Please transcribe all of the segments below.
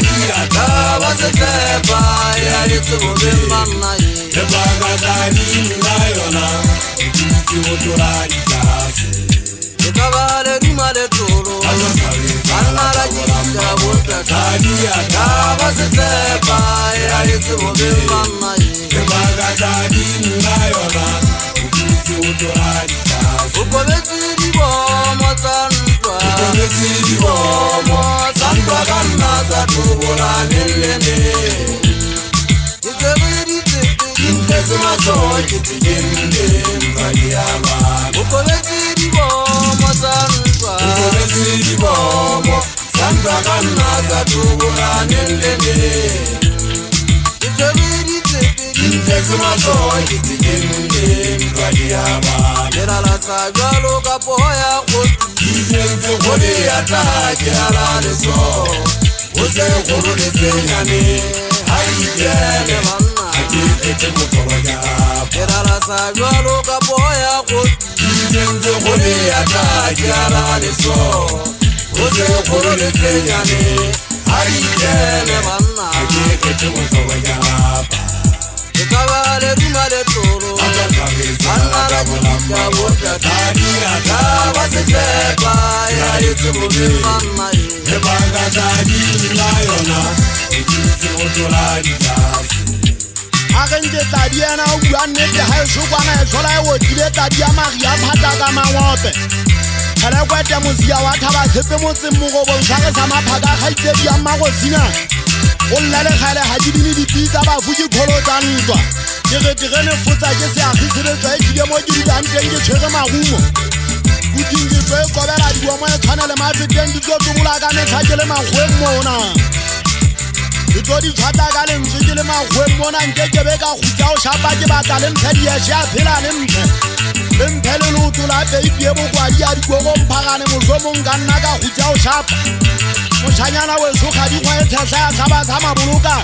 Tadia Tava Setepa, Yarisu Bimana, the Bagadani Liona, Uturani Jazz, the Cavale Male Toro, Anara Jita, Tadia Tava Setepa, Yarisu Bimana, the Bagadani Liona, Uturani Jazz, Ukoveti Bomo Sandra, Ukoveti Bomo Sandra Gannaza Tubula Nilene. Kesuma soji tijinde mbadiama Ukolezi dibomo sandwa Ukolezi dibomo Sandwa kanaza tubula nendene Kesuma soji tijinde mbadiama Nerala sajwalo kapoya koti Kizenze kodi ataki alale so Use kuru nisenyane Haidele manna Ete mukoya Kerala sajwalo kapoya koti Kizenze kodi ataki alale so Use kuru nisenyane Haidele manna Ete mukoya Ikavale dumale toro Anara jika wote Tadia Tava Setepa Yarisu Bimana Ebanga Tadi Liona Ekisi Uturani Jazz Agente Tadia na uwane de haisu kwana esola ewo jide Tadia Maria Pataga Mawope Kala kwete musia wataba sepe mutsi mugo bonshake sama paga haite dia mago sina Olale khale hajibini di pizza ba fuji kholo tantwa Tirene futsa ke se agisire tsa ekile mo di danteng ke tshwere magumo Kutingi tse kobela di mo e tshwana le mafeteng di tlo tubula ka metshakele magwe mona Ditodi tshata ka le ntse ke le magwe mona nke ke be ka gutsa o shapa ke batla le mphedi ya sha phela le mphe le mphele lo tula be ipiebo kwa di a di go mpagane mozomong ka nna ka gutsa o shapa Moshanyana we so khadi kwa e thasa ya tsaba tsama boloka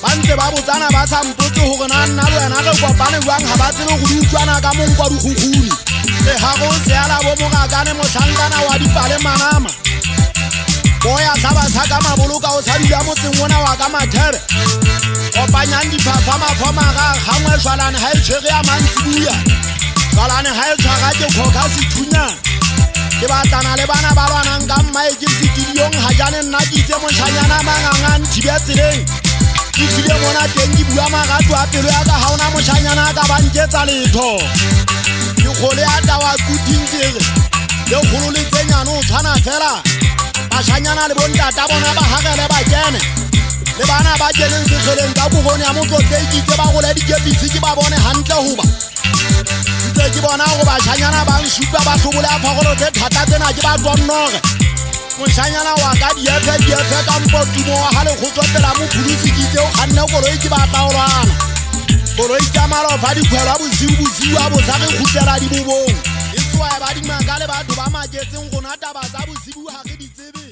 Bantse ba botsana ba sa mpotse hore na nna le wena re kopane jwang ha ba tsene go di utlwana ka mong kwa dikgukguni le ha go se ala bo mo ga kane motlhankana wa dipale manama boya tsaba tsaka maboloka o tshabile motseng wona wa ka mathere kopanyang diphafa mafama ga gangwe jwalane ha e tshwere ya mantsibuya jwalane ha e tshwara ke khoka sethunya ke batlana le bana ba lwanang ka mmae ke studiong ha jane nna ke itse moshanyana mangangane thibia tseleng ke file mona teng ke bua magato a pelo ya ka ha ona moshanyana ka ba nketsa letho ke kgole ya tawa kuting tere le kgolo le tsenyane o tshwana fela bashanyana le bontata bona ba hagele ba kene le bana ba keneng sekgeleng ka bogone ya motlotlo ikitse ba gole dikepisi ke ba bone hantle hoba ntse ke bona go bashanyana ba nshupa ba tlhobole ya phagolo tse thata tsena ke ba tswannore Moshanyana wa ka diefe ka mpotumo wa hale go tsotela mo phulusi kitse o khanne koloi ke ba taolwana koloi tsa malofa di khwela bosiu a botsage khutela di bobong e tswa ba di mangale batho ba maketseng go nata ba tsa bosiu ha ke di tsebe